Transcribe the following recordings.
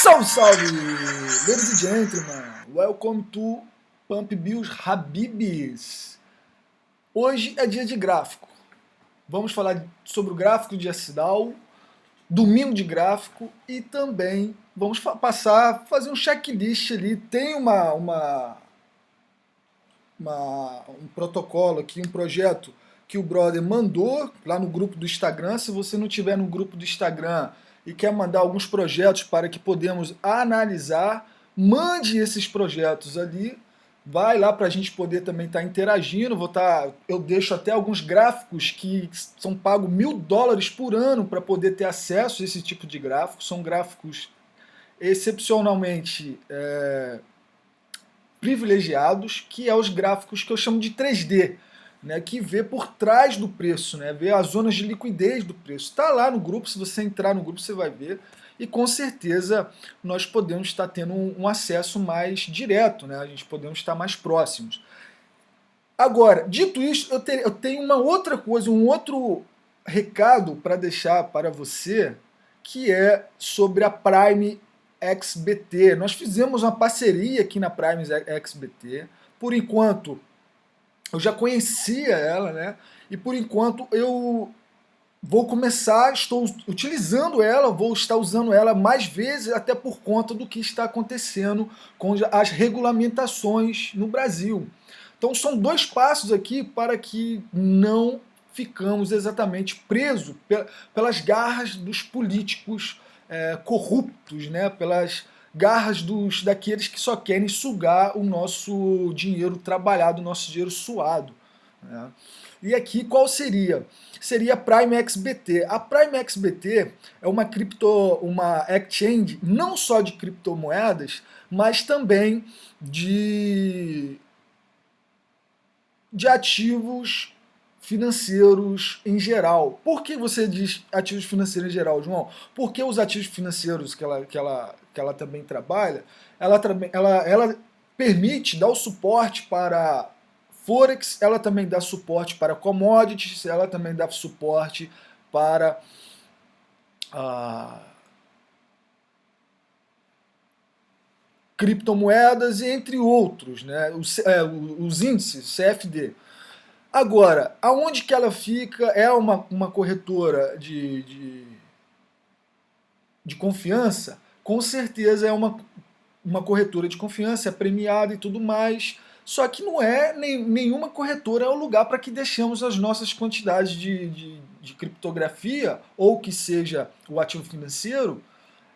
Salve, salve! Ladies and gentlemen, welcome to Pump Bills Habibis. Hoje é dia de gráfico. Vamos falar sobre o gráfico de Acidal, domingo de gráfico e também vamos fazer um checklist ali. Tem um protocolo aqui, um projeto que o brother mandou lá no grupo do Instagram. Se você não tiver no grupo do Instagram e quer mandar alguns projetos para que podemos analisar, mande esses projetos ali. Vai lá para a gente poder também estar interagindo. Eu deixo até alguns gráficos que são pagos $1000 por ano para poder ter acesso a esse tipo de gráfico. São gráficos excepcionalmente privilegiados, que é os gráficos que eu chamo de 3D, né, que vê por trás do preço, né, vê as zonas de liquidez do preço. Está lá no grupo, se você entrar no grupo você vai ver, e com certeza nós podemos estar tendo um acesso mais direto, né, a gente podemos estar mais próximos. Agora, dito isso, eu tenho uma outra coisa, um outro recado para deixar para você, que é sobre a Prime XBT. Nós fizemos uma parceria aqui na Prime XBT. Por enquanto, eu já conhecia ela, né? E por enquanto eu vou começar, estou utilizando ela, vou estar usando ela mais vezes, até por conta do que está acontecendo com as regulamentações no Brasil. Então são dois passos aqui para que não ficamos exatamente presos pelas garras dos políticos corruptos, né? Pelas garras daqueles que só querem sugar o nosso dinheiro trabalhado, o nosso dinheiro suado, né? E aqui qual seria? Seria a Prime XBT. A Prime XBT é uma exchange não só de criptomoedas, mas também de ativos financeiros em geral. Por que você diz ativos financeiros em geral, João? Porque os ativos financeiros que ela também trabalha, ela permite dar o suporte para Forex, ela também dá suporte para commodities, ela também dá suporte para criptomoedas, entre outros, né? Os índices, CFD. Agora, aonde que ela fica? É uma corretora de confiança? Com certeza é uma corretora de confiança, é premiada e tudo mais, só que não é nenhuma corretora é o lugar para que deixemos as nossas quantidades de criptografia, ou que seja o ativo financeiro,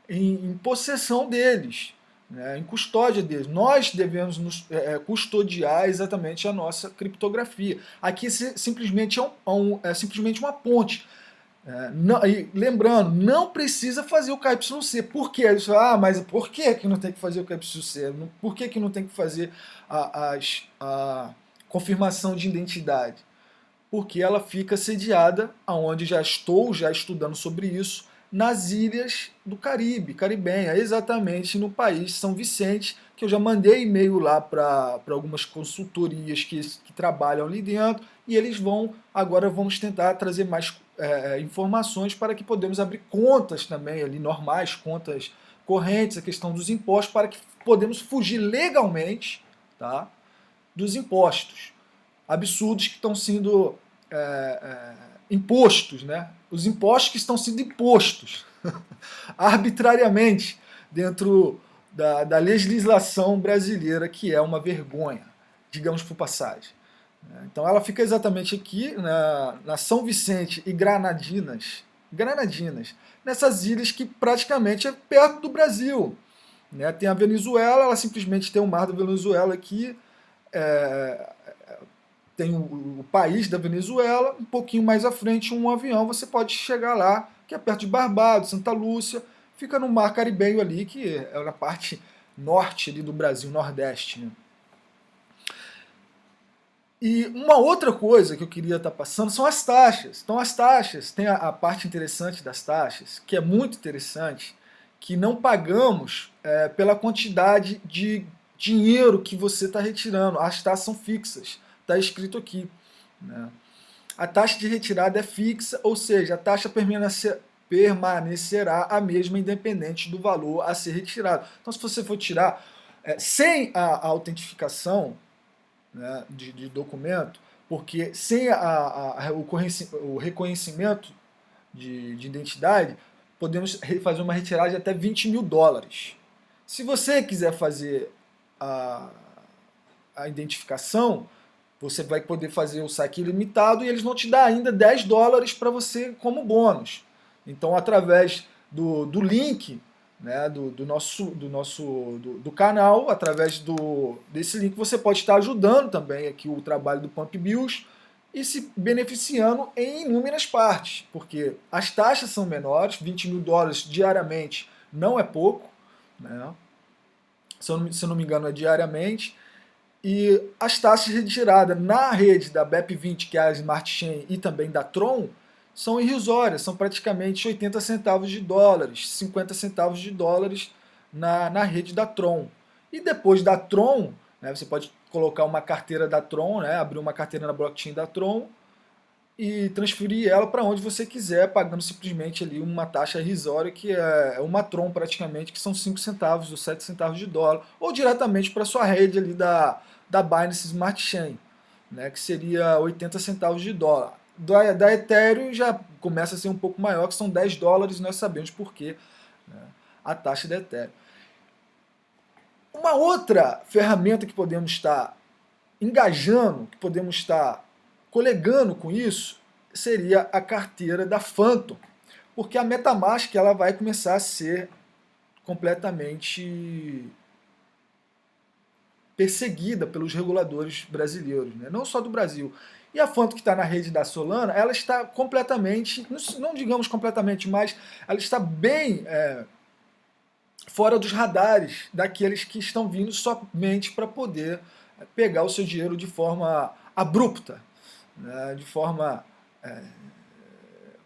em possessão deles, né, em custódia deles. Nós devemos custodiar exatamente a nossa criptografia. Aqui simplesmente é simplesmente uma ponte. Lembrando, não precisa fazer o KYC. Por quê? Mas por que não tem que fazer o KYC? Por que não tem que fazer a confirmação de identidade? Porque ela fica sediada, aonde já estou estudando sobre isso, nas ilhas do Caribe, caribenha, exatamente no país São Vicente, que eu já mandei e-mail lá para algumas consultorias que trabalham ali dentro, e eles agora vamos tentar trazer mais informações para que podemos abrir contas também ali normais, contas correntes, a questão dos impostos, para que podemos fugir legalmente, tá, dos impostos absurdos que estão sendo impostos, né? Os impostos que estão sendo impostos arbitrariamente dentro da legislação brasileira, que é uma vergonha, digamos por passagem. Então ela fica exatamente aqui na São Vicente e Granadinas, nessas ilhas que praticamente é perto do Brasil, né? Tem a Venezuela, ela simplesmente tem o mar da Venezuela aqui, tem o país da Venezuela, um pouquinho mais à frente um avião, você pode chegar lá, que é perto de Barbados, Santa Lúcia, fica no mar caribenho ali, que é na parte norte ali do Brasil, nordeste, né? E uma outra coisa que eu queria estar passando são as taxas. Então as taxas, tem a parte interessante das taxas, que é muito interessante, que não pagamos pela quantidade de dinheiro que você está retirando. As taxas são fixas, está escrito aqui, né? A taxa de retirada é fixa, ou seja, a taxa permanecerá a mesma, independente do valor a ser retirado. Então, se você for tirar sem a autentificação, né, de documento, porque sem o reconhecimento de identidade, podemos fazer uma retirada de até $20.000. Se você quiser fazer a, a identificação, você vai poder fazer o saque ilimitado e eles vão te dar ainda $10 para você como bônus. Então, através do link, né, do canal, através desse link, você pode estar ajudando também aqui o trabalho do Pump Bills e se beneficiando em inúmeras partes, porque as taxas são menores, $20.000 diariamente não é pouco, né? Se eu não me engano é diariamente, e as taxas retiradas na rede da BEP20, que é a Smart Chain, e também da Tron, são irrisórias, são praticamente 80 centavos de dólares, 50 centavos de dólares na rede da Tron. E depois da Tron, né, você pode colocar uma carteira da Tron, né, abrir uma carteira na blockchain da Tron e transferir ela para onde você quiser, pagando simplesmente ali uma taxa irrisória, que é uma Tron praticamente, que são 5 centavos ou 7 centavos de dólar, ou diretamente para sua rede ali da Binance Smart Chain, né, que seria 80 centavos de dólar. Da Ethereum já começa a ser um pouco maior, que são $10, nós sabemos por quê, né, a taxa da Ethereum. Uma outra ferramenta que podemos estar engajando, que podemos estar colegando com isso, seria a carteira da Phantom, porque a MetaMask ela vai começar a ser completamente perseguida pelos reguladores brasileiros, né? Não só do Brasil. E a Phantom, que está na rede da Solana, ela está completamente, não digamos completamente, mas ela está bem fora dos radares daqueles que estão vindo somente para poder pegar o seu dinheiro de forma abrupta, né, de forma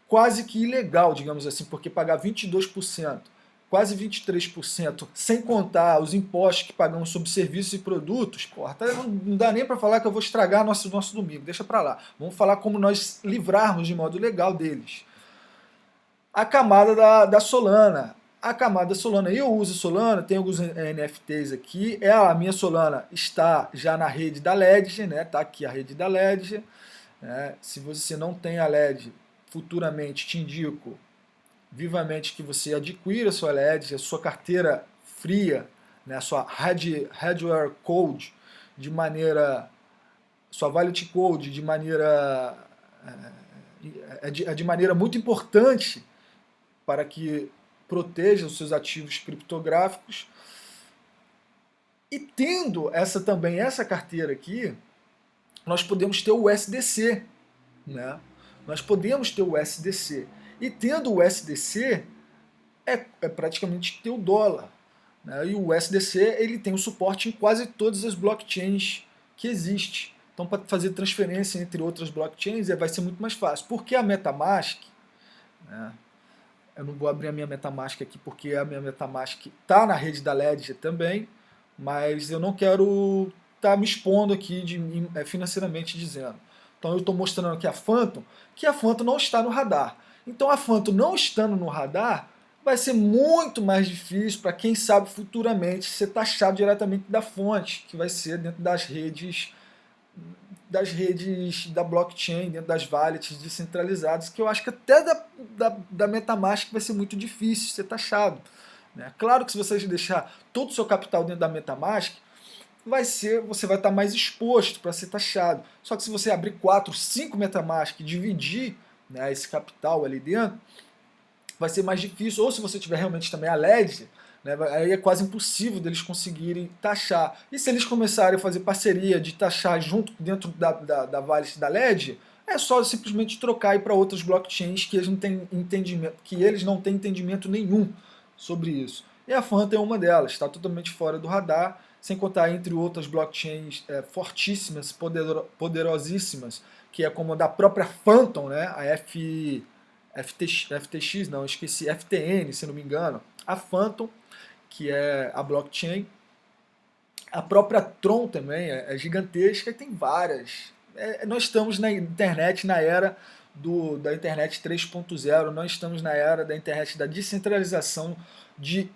quase que ilegal, digamos assim, porque pagar 22%, quase 23%, sem contar os impostos que pagamos sobre serviços e produtos, porra, não dá nem para falar que eu vou estragar nosso domingo, deixa para lá. Vamos falar como nós livrarmos de modo legal deles. A camada da Solana. A camada da Solana, eu uso Solana, tem alguns NFTs aqui. A minha Solana está já na rede da Ledger, né? Tá aqui a rede da Ledger. Né? Se você não tem a Ledger, futuramente te indico vivamente que você adquira a sua Ledger, a sua carteira fria, né? A sua hardware code de maneira, sua wallet code de maneira de maneira muito importante para que proteja os seus ativos criptográficos. E tendo essa carteira aqui, nós podemos ter o USDC, né? Nós podemos ter o USDC. E tendo o USDC, é praticamente ter o dólar, né? E o USDC ele tem o suporte em quase todas as blockchains que existem. Então, para fazer transferência entre outras blockchains, vai ser muito mais fácil. Porque a MetaMask, né? Eu não vou abrir a minha MetaMask aqui porque a minha MetaMask está na rede da Ledger também, mas eu não quero estar me expondo aqui financeiramente dizendo. Então eu estou mostrando aqui a Phantom, que a Phantom não está no radar. Então a Phantom não estando no radar, vai ser muito mais difícil para quem sabe futuramente ser taxado diretamente da fonte, que vai ser dentro das redes da blockchain, dentro das wallets descentralizadas, que eu acho que até da MetaMask vai ser muito difícil ser taxado. Né? Claro que se você deixar todo o seu capital dentro da MetaMask, você vai estar mais exposto para ser taxado. Só que se você abrir 4, 5 MetaMask e dividir, né, esse capital ali dentro, vai ser mais difícil. Ou se você tiver realmente também a Ledger, né, aí é quase impossível deles conseguirem taxar. E se eles começarem a fazer parceria de taxar junto dentro da wallet da Ledger, é só simplesmente trocar para outras blockchains que eles não têm entendimento nenhum sobre isso. E a Phantom é uma delas, está totalmente fora do radar, sem contar entre outras blockchains fortíssimas, poderosíssimas, que é como a da própria Phantom, né, a FTX, não, esqueci, FTN, se não me engano, a Phantom, que é a blockchain. A própria Tron também é gigantesca e tem várias. Nós estamos na internet, na era da internet 3.0, nós estamos na era da internet da descentralização de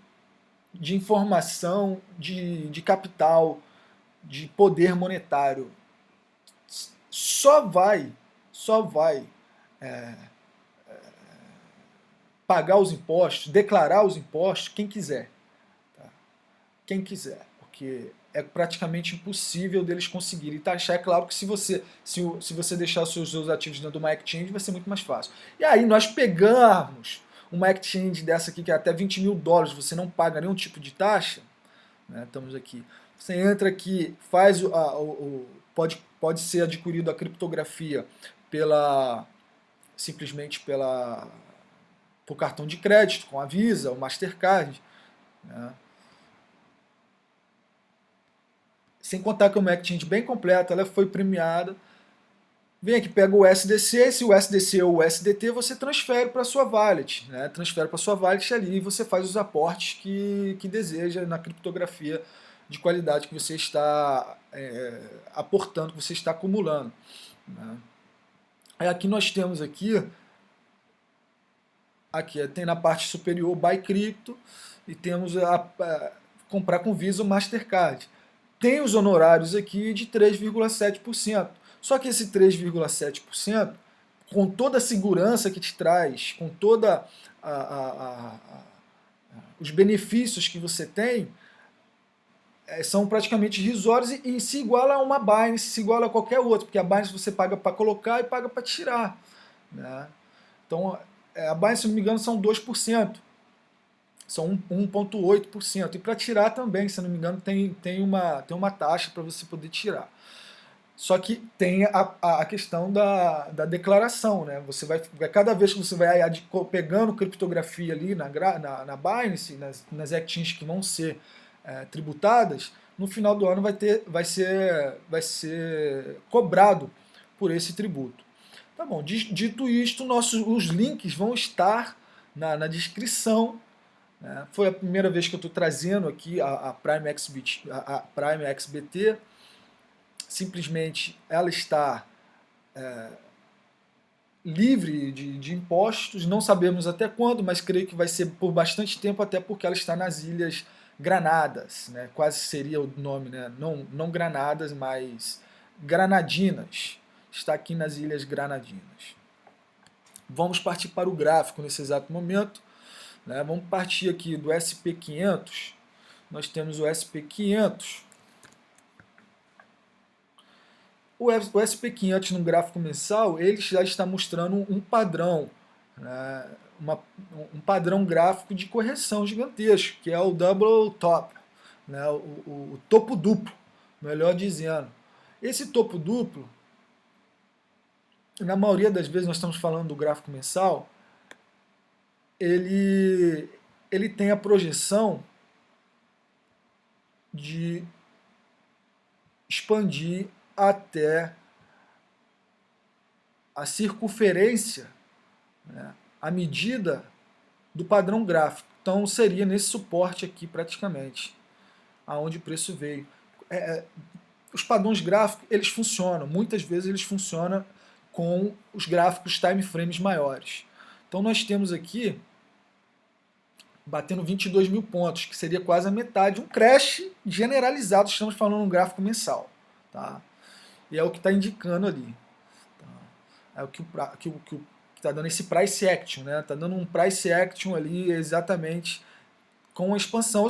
informação, de capital, de poder monetário. Só vai pagar os impostos, declarar os impostos, quem quiser. Tá? Quem quiser, porque é praticamente impossível deles conseguirem taxar. É claro que se você deixar os seus ativos dentro de uma exchange, vai ser muito mais fácil. E aí nós pegarmos uma exchange dessa aqui, que é até 20 mil dólares, você não paga nenhum tipo de taxa, né? Estamos aqui. Você entra aqui, faz pode ser adquirido a criptografia simplesmente por cartão de crédito, com a Visa, o Mastercard, né? Sem contar que é uma exchange bem completa, ela foi premiada. Vem aqui, pega o SDC, se o SDC ou o SDT, você transfere para a sua wallet, né? Transfere para a sua wallet ali e você faz os aportes que deseja na criptografia de qualidade que você está aportando, que você está acumulando, né? Aí aqui nós temos aqui tem na parte superior Buy Crypto e temos comprar com Visa ou Mastercard. Tem os honorários aqui de 3,7%. Só que esse 3,7%, com toda a segurança que te traz, com toda os benefícios que você tem, são praticamente irrisórios e se iguala a uma Binance, se iguala a qualquer outro, porque a Binance você paga para colocar e paga para tirar, né? Então, a Binance, se não me engano, são 2%. São 1,8%. E para tirar também, se não me engano, tem uma taxa para você poder tirar. Só que tem a questão da declaração, né? Você cada vez que você vai pegando criptografia ali na Binance, nas exchanges que vão ser tributadas, no final do ano vai ser cobrado por esse tributo. Tá bom, dito isto, os links vão estar na descrição, né? Foi a primeira vez que eu estou trazendo aqui a Prime XBT. Simplesmente ela está livre de impostos, não sabemos até quando, mas creio que vai ser por bastante tempo, até porque ela está nas Ilhas Granadas, né? Quase seria o nome, né? Não Granadas, mas Granadinas. Está aqui nas Ilhas Granadinas. Vamos partir para o gráfico nesse exato momento, né? Vamos partir aqui do SP500. Nós temos o SP500. O SP500 no gráfico mensal, ele já está mostrando um padrão, né? Um padrão gráfico de correção gigantesco, que é o double top, né? O topo duplo, melhor dizendo. Esse topo duplo, na maioria das vezes nós estamos falando do gráfico mensal, ele tem a projeção de expandir até a circunferência, né, a medida do padrão gráfico. Então seria nesse suporte aqui praticamente, aonde o preço veio. Os padrões gráficos, eles funcionam, muitas vezes eles funcionam com os gráficos time frames maiores. Então nós temos aqui batendo 22 mil pontos, que seria quase a metade, um crash generalizado, estamos falando um gráfico mensal, tá? E é o que está indicando ali, tá? É o que está dando esse price action, né? Está dando um price action ali exatamente com a expansão,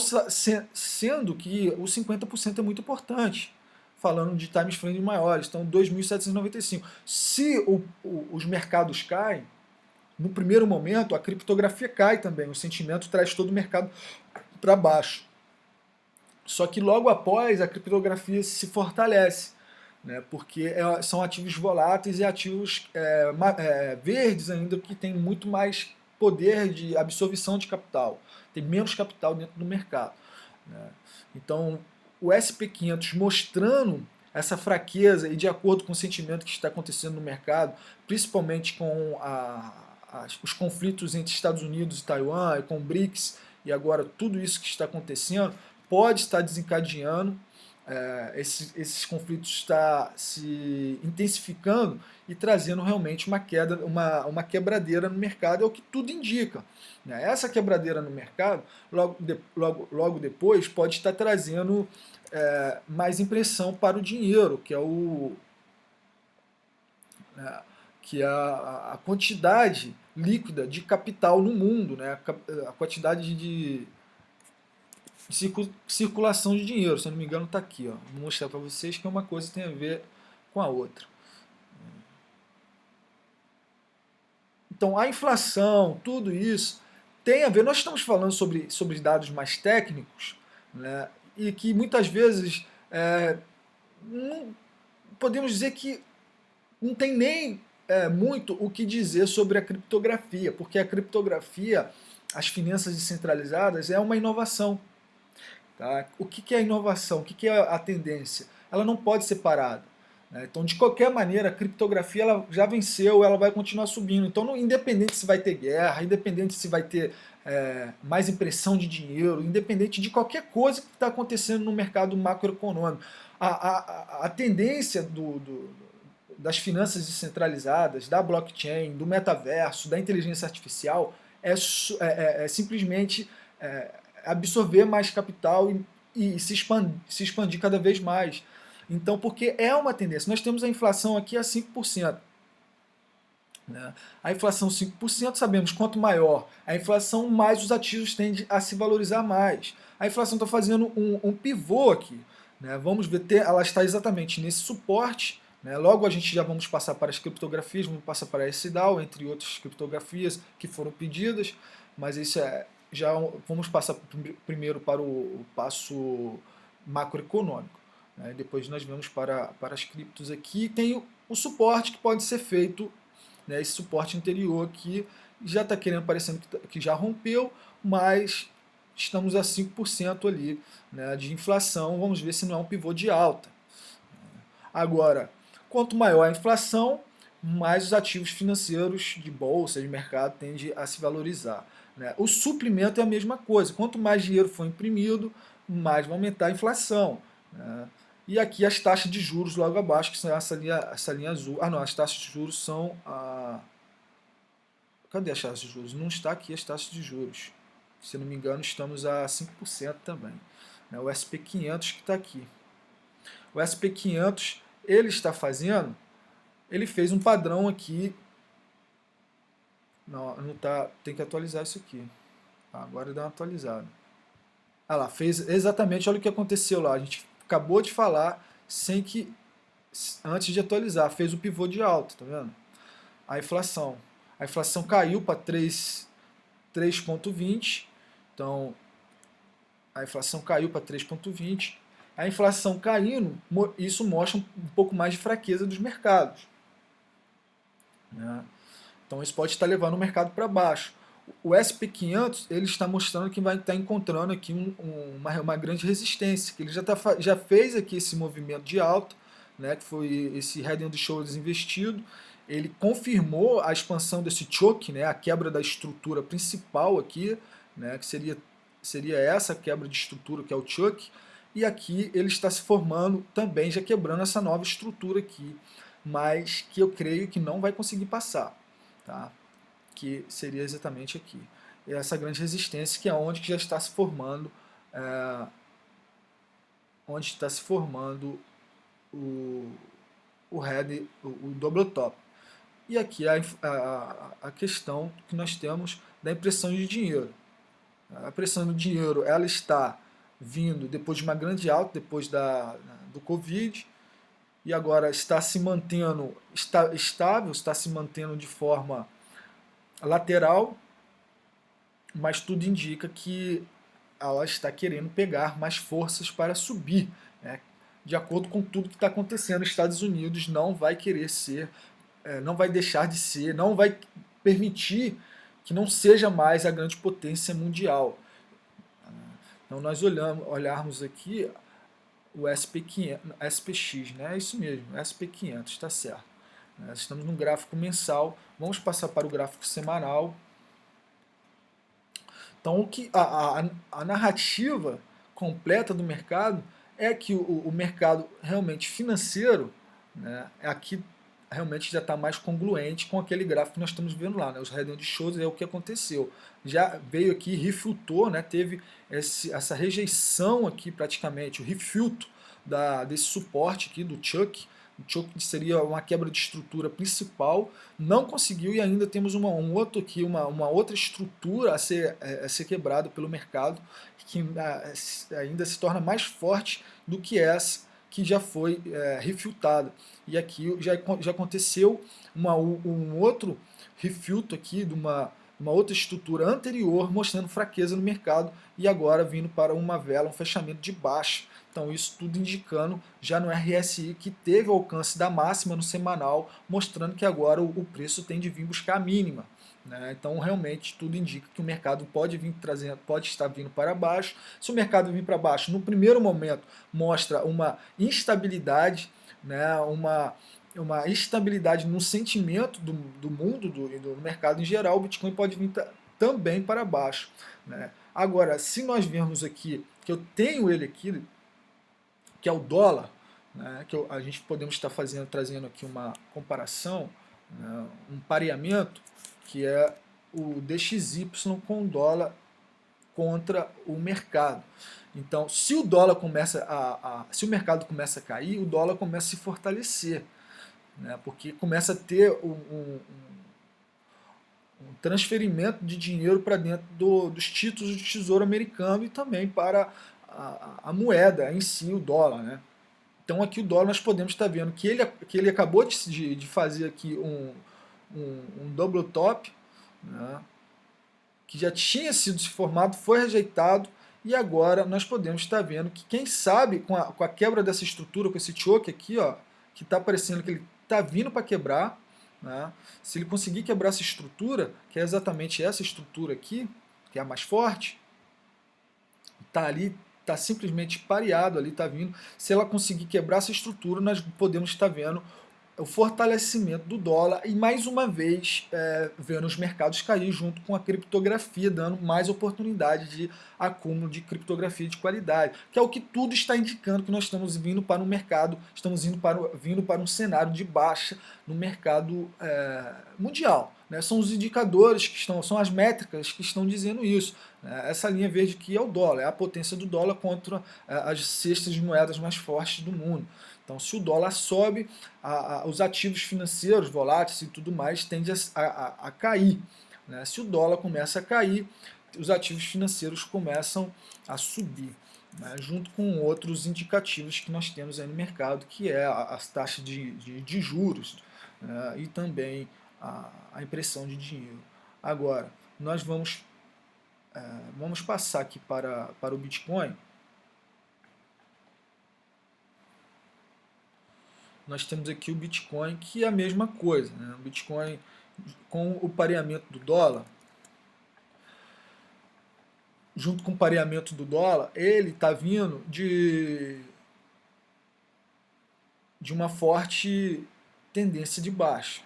sendo que o 50% é muito importante, falando de time frames maiores, então 2.795. Se os mercados caem, no primeiro momento a criptografia cai também, o sentimento traz todo o mercado para baixo. Só que logo após a criptografia se fortalece, né, porque são ativos voláteis e ativos verdes ainda, que tem muito mais poder de absorção de capital, tem menos capital dentro do mercado, né? Então o SP500 mostrando essa fraqueza e de acordo com o sentimento que está acontecendo no mercado, principalmente com os conflitos entre Estados Unidos e Taiwan, com o BRICS, e agora tudo isso que está acontecendo, pode estar desencadeando esses conflitos estão se intensificando e trazendo realmente uma queda, uma quebradeira no mercado, é o que tudo indica. Né? Essa quebradeira no mercado, logo depois, pode estar trazendo mais impressão para o dinheiro, que é né, que é a quantidade líquida de capital no mundo, né? A quantidade de circulação de dinheiro, se eu não me engano está aqui, ó. Vou mostrar para vocês que uma coisa tem a ver com a outra. Então a inflação, tudo isso tem a ver, nós estamos falando sobre dados mais técnicos, né, e que muitas vezes não, podemos dizer que não tem nem muito o que dizer sobre a criptografia, porque a criptografia, as finanças descentralizadas, é uma inovação. Tá? O que é a inovação? O que é a tendência? Ela não pode ser parada. Né? Então, de qualquer maneira, a criptografia ela já venceu, ela vai continuar subindo. Então, independente se vai ter guerra, independente se vai ter mais impressão de dinheiro, independente de qualquer coisa que está acontecendo no mercado macroeconômico, a tendência das finanças descentralizadas, da blockchain, do metaverso, da inteligência artificial é simplesmente absorver mais capital e se expandir cada vez mais. Então, porque é uma tendência. Nós temos a inflação aqui a 5%. Né? A inflação 5%, sabemos, quanto maior a inflação, mais os ativos tendem a se valorizar mais. A inflação está fazendo um pivô aqui. Né? Vamos ver, ela está exatamente nesse suporte. Né? Logo a gente já vamos passar para as criptografias, vamos passar para a SDAO, entre outras criptografias que foram pedidas, mas isso já vamos passar primeiro para o passo macroeconômico. Né? Depois nós vamos para as criptos aqui. Tem o suporte que pode ser feito, né? Esse suporte anterior aqui já está querendo, parecendo que já rompeu, mas estamos a 5% ali, né, de inflação. Vamos ver se não é um pivô de alta. Agora, quanto maior a inflação, mais os ativos financeiros de bolsa, de mercado, tendem a se valorizar. Né? O suprimento é a mesma coisa. Quanto mais dinheiro for imprimido, mais vai aumentar a inflação. Né? E aqui as taxas de juros logo abaixo, que são essa linha azul. Ah, não, as taxas de juros são a... Cadê as taxas de juros? Não está aqui as taxas de juros. Se não me engano, estamos a 5% também. Né? O SP500 que está aqui. O SP500, ele está fazendo... Ele fez um padrão aqui. Não tá, tem que atualizar isso aqui. Agora dá uma atualizada. Ah lá, fez exatamente, olha o que aconteceu lá. A gente acabou de falar sem que, antes de atualizar, fez o pivô de alta, tá vendo? A inflação. A inflação caiu para 3,20. Então, a inflação caiu para 3,20. A inflação caindo, isso mostra um pouco mais de fraqueza dos mercados. Né? Então isso pode estar levando o mercado para baixo. O SP500 ele está mostrando que vai estar encontrando aqui uma grande resistência, que ele já fez aqui esse movimento de alta, né, que foi esse Head and Shoulders investido. Ele confirmou a expansão desse choke, né, a quebra da estrutura principal aqui, né, que seria essa quebra de estrutura que é o choke. E aqui ele está se formando também, já quebrando essa nova estrutura aqui, mas que eu creio que não vai conseguir passar. Tá? Que seria exatamente aqui. E essa grande resistência que é onde que já está se formando, onde está se formando o head, o double top. E aqui a questão que nós temos da impressão de dinheiro. A impressão de dinheiro ela está vindo depois de uma grande alta, depois do Covid, e agora está se mantendo estável, está se mantendo de forma lateral, mas tudo indica que ela está querendo pegar mais forças para subir. Né? De acordo com tudo que está acontecendo, os Estados Unidos não vai querer ser, não vai deixar de ser, não vai permitir que não seja mais a grande potência mundial. Então nós olharmos aqui o SP500, SPX, né? É isso mesmo, SP500, está certo. Nós estamos no gráfico mensal, vamos passar para o gráfico semanal. Então a narrativa completa do mercado é que o mercado realmente financeiro, né, aqui realmente já está mais congruente com aquele gráfico que nós estamos vendo lá, né, os head and shoulders é o que aconteceu. Já veio aqui, refutou, né, teve essa rejeição aqui praticamente, o refuto desse suporte aqui do Chuck. O Chuck seria uma quebra de estrutura principal, não conseguiu e ainda temos um outro aqui, uma outra estrutura a ser quebrada pelo mercado, que ainda se torna mais forte do que essa que já foi refutada. E aqui já aconteceu um outro refute aqui de uma outra estrutura anterior mostrando fraqueza no mercado e agora vindo para uma vela, um fechamento de baixa. Então isso tudo indicando já no RSI que teve o alcance da máxima no semanal, mostrando que agora o preço tem de vir buscar a mínima. Né? Então realmente tudo indica que o mercado pode estar vindo para baixo. Se o mercado vir para baixo, no primeiro momento mostra uma instabilidade, né? uma instabilidade no sentimento do mundo, do mercado em geral, o Bitcoin pode vir também para baixo. Né? Agora, se nós vermos aqui, que eu tenho ele aqui, que é o dólar, né, que a gente podemos estar trazendo aqui uma comparação, né, um pareamento, que é o DXY com o dólar contra o mercado. Então, se o dólar se o mercado começa a cair, o dólar começa a se fortalecer, né, porque começa a ter um transferimento de dinheiro para dentro dos títulos do Tesouro Americano e também para a moeda em si, o dólar. Né? Então aqui o dólar nós podemos estar vendo que ele acabou de fazer aqui um double top, né, que já tinha sido formado, foi rejeitado, e agora nós podemos estar vendo que, quem sabe, com a quebra dessa estrutura, com esse choke aqui, ó, que está parecendo que ele está vindo para quebrar, né, se ele conseguir quebrar essa estrutura, que é exatamente essa estrutura aqui, que é a mais forte, está ali, está simplesmente pareado ali, está vindo. Se ela conseguir quebrar essa estrutura, nós podemos estar vendo o fortalecimento do dólar e mais uma vez vendo os mercados cair junto com a criptografia, dando mais oportunidade de acúmulo de criptografia de qualidade, que é o que tudo está indicando que nós estamos vindo para um mercado, estamos vindo para um cenário de baixa no mercado mundial. Né? São os indicadores são as métricas que estão dizendo isso. Né? Essa linha verde aqui é o dólar, é a potência do dólar contra as cestas de moedas mais fortes do mundo. Então, se o dólar sobe, os ativos financeiros, voláteis e tudo mais, tendem a cair. Né? Se o dólar começa a cair, os ativos financeiros começam a subir, né? Junto com outros indicativos que nós temos aí no mercado, que é as taxas de juros, né? E também a impressão de dinheiro. Agora, nós vamos passar aqui para o Bitcoin. Nós temos aqui o Bitcoin, que é a mesma coisa. Né? O Bitcoin, com o pareamento do dólar, junto com o pareamento do dólar, ele está vindo de uma forte tendência de baixa.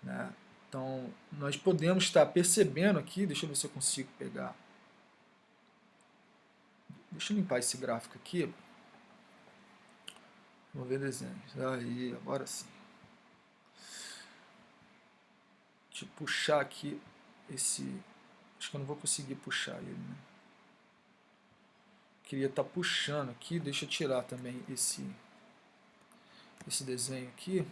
Né? Então, nós podemos estar percebendo aqui, deixa eu ver se eu consigo pegar. Deixa eu limpar esse gráfico aqui. Vamos ver desenhos. Aí, agora sim. Deixa eu puxar aqui esse... Acho que eu não vou conseguir puxar ele, né? Queria estar puxando aqui. Deixa eu tirar também esse desenho aqui.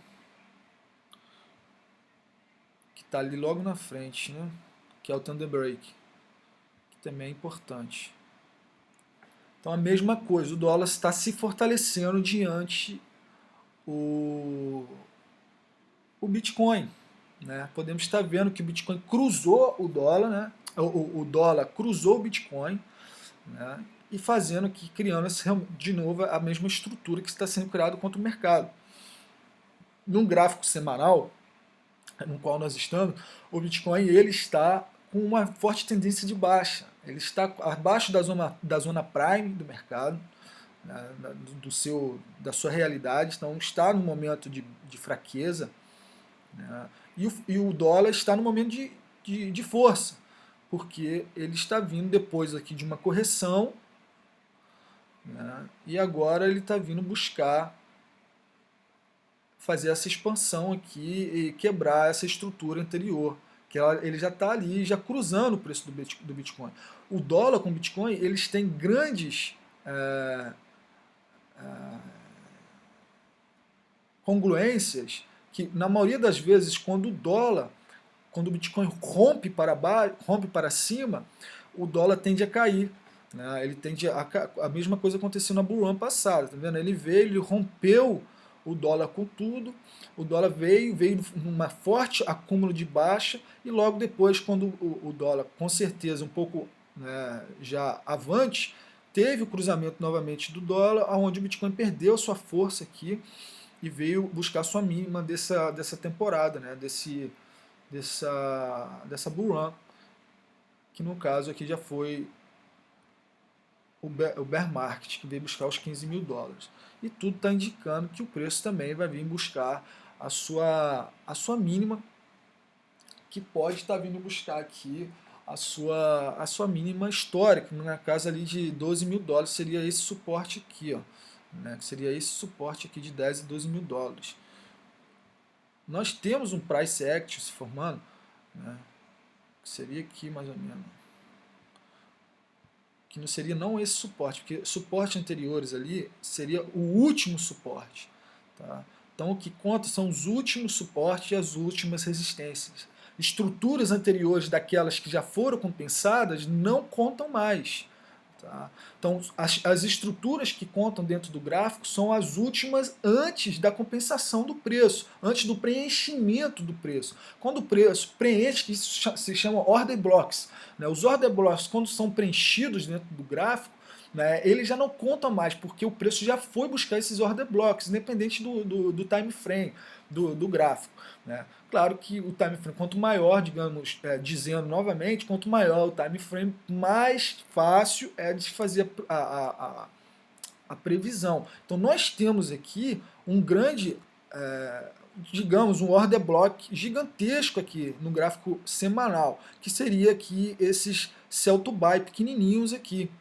Que está ali logo na frente, né? Que é o Thunder Break. Que também é importante. Então a mesma coisa, o dólar está se fortalecendo diante o Bitcoin. Né? Podemos estar vendo que o Bitcoin cruzou o dólar, né? O dólar cruzou o Bitcoin, né? E fazendo que, criando de novo a mesma estrutura que está sendo criada contra o mercado. Num gráfico semanal, no qual nós estamos, o Bitcoin ele está com uma forte tendência de baixa. Ele está abaixo da zona prime do mercado, né, da sua realidade, então está no momento de fraqueza, né, e o dólar está no momento de força, porque ele está vindo depois aqui de uma correção, né? E agora ele está vindo buscar fazer essa expansão aqui e quebrar essa estrutura anterior, que ele já está ali, já cruzando o preço do Bitcoin. O dólar com o Bitcoin, eles têm grandes congruências que, na maioria das vezes, quando o Bitcoin rompe para cima, o dólar tende a cair. Né? Ele tende a mesma coisa aconteceu na bull run passada, tá vendo? Ele veio, ele rompeu o dólar com tudo, o dólar veio numa forte acúmulo de baixa e logo depois, quando o dólar, com certeza, um pouco, né, já avante, teve o cruzamento novamente do dólar, onde o Bitcoin perdeu sua força aqui e veio buscar sua mínima dessa temporada, né, dessa bull run, que no caso aqui já foi o bear market, que veio buscar os 15 mil dólares. E tudo está indicando que o preço também vai vir buscar a sua mínima, que pode estar vindo buscar aqui a sua mínima histórica, na casa ali de 12 mil dólares, seria esse suporte aqui, ó, né, que seria esse suporte aqui de 10 e 12 mil dólares. Nós temos um price action se formando, né, que seria aqui mais ou menos, que não seria não esse suporte, porque suportes anteriores ali seria o último suporte. Tá? Então o que conta são os últimos suportes e as últimas resistências. Estruturas anteriores daquelas que já foram compensadas não contam mais. Tá? Então, as estruturas que contam dentro do gráfico são as últimas antes da compensação do preço, antes do preenchimento do preço. Quando o preço preenche, isso se chama order blocks. Né? Os order blocks, quando são preenchidos dentro do gráfico, né, eles já não contam mais, porque o preço já foi buscar esses order blocks, independente do time frame do gráfico. Né? Claro que o time frame, quanto maior, digamos, dizendo novamente, quanto maior o time frame, mais fácil é de fazer a previsão. Então nós temos aqui um grande, digamos, um order block gigantesco aqui no gráfico semanal, que seria aqui esses sell to buy pequenininhos aqui.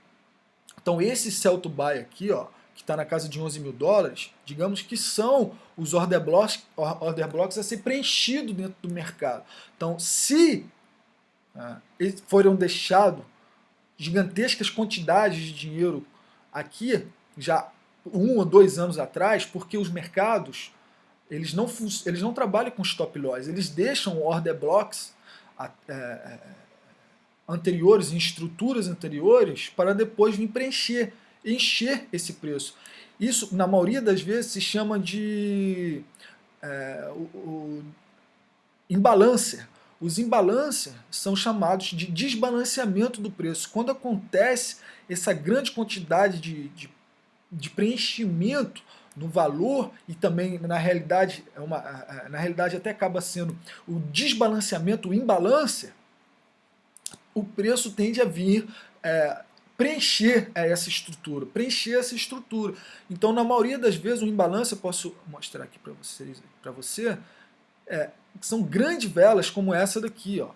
Então esse sell to buy aqui, ó, que está na casa de 11 mil dólares, digamos que são os order blocks a ser preenchidos dentro do mercado. Então, se foram deixados gigantescas quantidades de dinheiro aqui, já 1 ou 2 anos atrás, porque os mercados eles não trabalham com stop loss, eles deixam order blocks anteriores, em estruturas anteriores, para depois vir preencher, encher esse preço. Isso, na maioria das vezes, se chama de imbalancer. Os imbalancers são chamados de desbalanceamento do preço. Quando acontece essa grande quantidade de preenchimento no valor e também na realidade, até acaba sendo o desbalanceamento, o imbalancer, o preço tende a vir preencher essa estrutura. Então, na maioria das vezes, o imbalance, eu posso mostrar aqui para você, são grandes velas como essa daqui. Ó.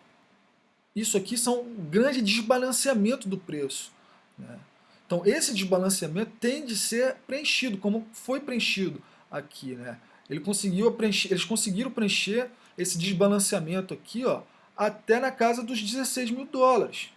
Isso aqui são um grande desbalanceamento do preço. Né? Então, esse desbalanceamento tem de ser preenchido, como foi preenchido aqui. Né? Eles conseguiram preencher esse desbalanceamento aqui, ó, até na casa dos 16 mil dólares.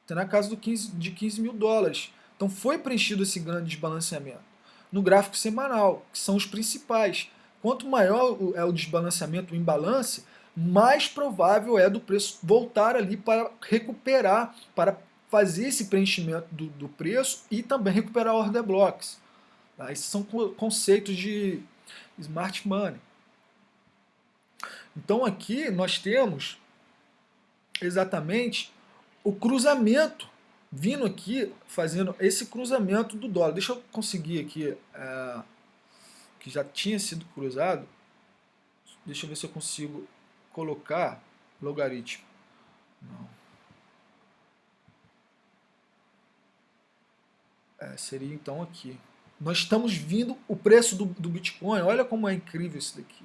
Até na casa de 15 mil dólares. Então foi preenchido esse grande desbalanceamento. No gráfico semanal, que são os principais. Quanto maior é o desbalanceamento, o imbalance, mais provável é do preço voltar ali para recuperar, para fazer esse preenchimento do preço e também recuperar order blocks. Tá? Esses são conceitos de smart money. Então aqui nós temos exatamente o cruzamento, vindo aqui, fazendo esse cruzamento do dólar. Deixa eu conseguir aqui, que já tinha sido cruzado, deixa eu ver se eu consigo colocar logaritmo. Não. Seria então aqui. Nós estamos vindo, o preço do Bitcoin, olha como é incrível isso daqui.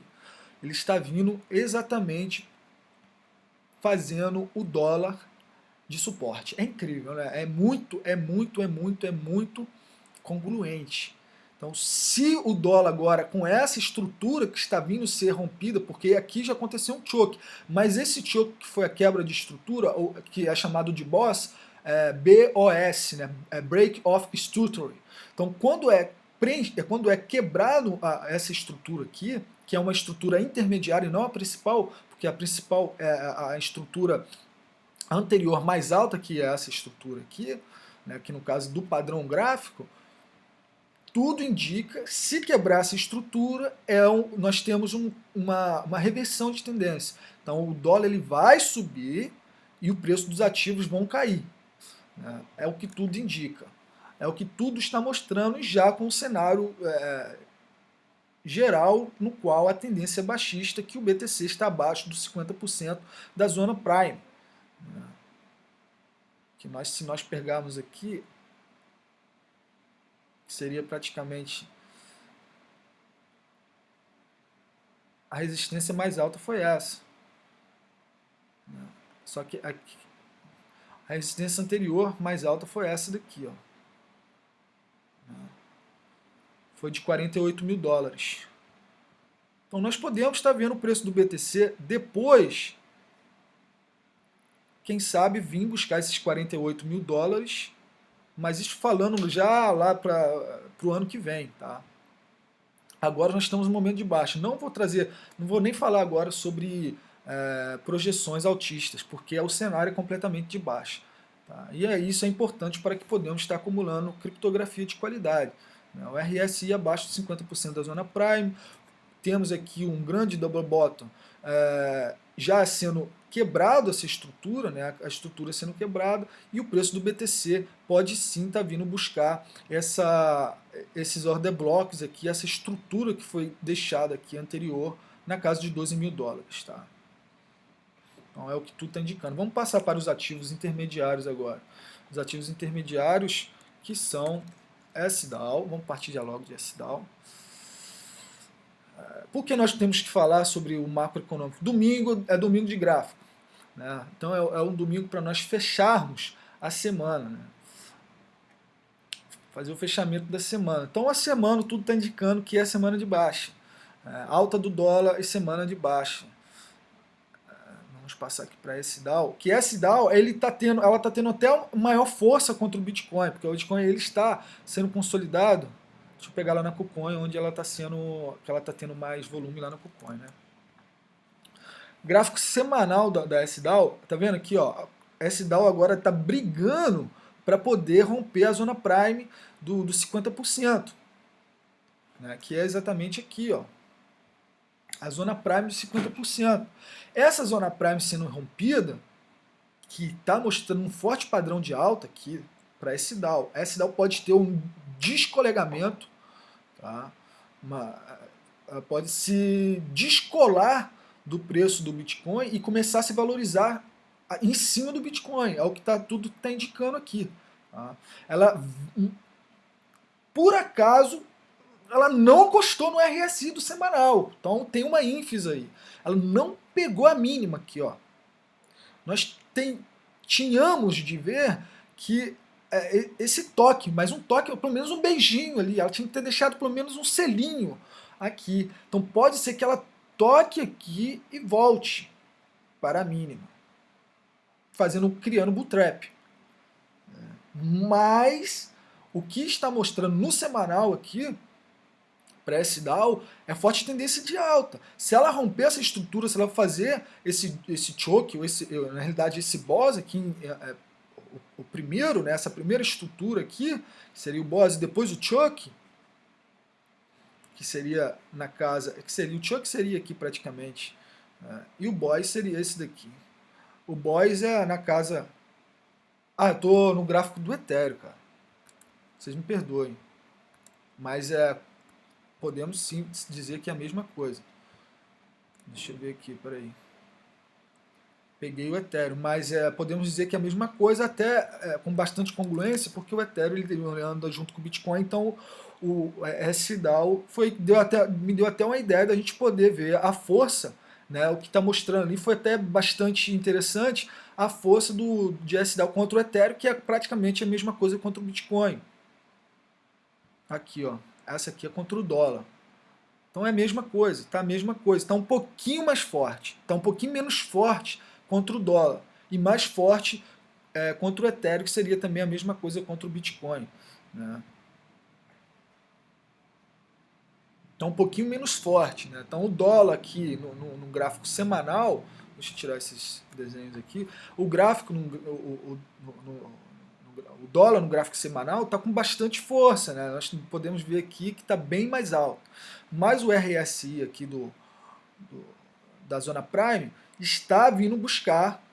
Ele está vindo exatamente fazendo o dólar de suporte. É incrível, né? É muito congruente. Então, se o dólar agora, com essa estrutura que está vindo ser rompida, porque aqui já aconteceu um choke, mas esse choke que foi a quebra de estrutura, ou que é chamado de BOS, BOS, né? Break of Structure. Então, quando é quebrado essa estrutura aqui, que é uma estrutura intermediária e não a principal, porque a principal é a estrutura anterior mais alta, que é essa estrutura aqui, né, que no caso do padrão gráfico, tudo indica, se quebrar essa estrutura, nós temos uma reversão de tendência. Então o dólar ele vai subir e o preço dos ativos vão cair. Né? É o que tudo indica. É o que tudo está mostrando, já com o cenário geral, no qual a tendência é baixista, que o BTC está abaixo dos 50% da zona Prime. Né? Que se nós pegarmos aqui, seria praticamente a resistência mais alta foi essa. Só que a resistência anterior mais alta foi essa daqui, ó. Foi de 48 mil dólares. Então nós podemos estar vendo o preço do BTC depois, quem sabe, vir buscar esses 48 mil dólares, mas isso falando já lá para o ano que vem, tá? Agora nós estamos no momento de baixa. Não vou nem falar agora sobre projeções altistas, porque o cenário é completamente de baixa. Tá? E isso é importante para que podemos estar acumulando criptografia de qualidade. Né? O RSI abaixo de 50% da zona Prime. Temos aqui um grande double bottom já sendo quebrado essa estrutura, né, a estrutura sendo quebrada, e o preço do BTC pode sim estar vindo buscar esses order blocks aqui, essa estrutura que foi deixada aqui anterior, na casa de 12 mil dólares. Tá? Então é o que tudo está indicando. Vamos passar para os ativos intermediários agora. Os ativos intermediários que são SDAO, vamos partir já logo de SDAO. Por que nós temos que falar sobre o macroeconômico? Domingo é domingo de gráfico. Né? Então é um domingo para nós fecharmos a semana. Né? Fazer o fechamento da semana. Então a semana tudo está indicando que é semana de baixa. Alta do dólar e semana de baixa. Vamos passar aqui para esse SDAO. Que esse SDAO ela está tendo até maior força contra o Bitcoin, porque o Bitcoin ele está sendo consolidado. Deixa eu pegar lá na KuCoin, onde ela está tendo mais volume lá na KuCoin, né? Gráfico semanal da SDAO, tá vendo aqui, ó? A SDAO agora está brigando para poder romper a zona Prime do 50%, né? Que é exatamente aqui, ó. A zona Prime de 50%. Essa zona Prime sendo rompida, que está mostrando um forte padrão de alta aqui para esse SDAO. A SDAO pode ter um descolegamento, tá? Pode se descolar do preço do Bitcoin e começar a se valorizar em cima do Bitcoin. É o que tudo está indicando aqui. Tá? Ela, por acaso, ela não encostou no RSI do semanal. Então tem uma ínfise aí. Ela não pegou a mínima aqui, ó. Nós tínhamos de ver que esse toque, mas um toque, pelo menos um beijinho ali, ela tinha que ter deixado pelo menos um selinho aqui. Então pode ser que ela toque aqui e volte para a mínima, criando bull trap. Mas o que está mostrando no semanal aqui, para esse DAO, é forte tendência de alta. Se ela romper essa estrutura, se ela fazer esse choke, ou na realidade esse boss aqui, o primeiro, né, essa primeira estrutura aqui, que seria o boss e depois o choke, que seria na casa, o choke seria aqui praticamente, né, e o boss seria esse daqui. O boss é na casa... Ah, eu tô no gráfico do Ethereum, cara. Vocês me perdoem. Mas podemos sim dizer que é a mesma coisa. Deixa eu ver aqui, peraí. Peguei o Ethereum, mas podemos dizer que é a mesma coisa, até com bastante congruência, porque o Ethereum ele anda junto com o Bitcoin, então o SDAO me deu até uma ideia da gente poder ver a força, né, o que está mostrando ali foi até bastante interessante, a força de SDAO contra o Ethereum, que é praticamente a mesma coisa contra o Bitcoin. Aqui, ó. Essa aqui é contra o dólar. Então é a mesma coisa, tá a mesma coisa. Está um pouquinho mais forte. Está um pouquinho menos forte contra o dólar. E mais forte contra o Ethereum, que seria também a mesma coisa contra o Bitcoin. Né? Então um pouquinho menos forte. Né? Então o dólar aqui no gráfico semanal, deixa eu tirar esses desenhos aqui, o gráfico, o dólar no gráfico semanal está com bastante força. Né? Nós podemos ver aqui que está bem mais alto. Mas o RSI aqui da zona Prime está vindo buscar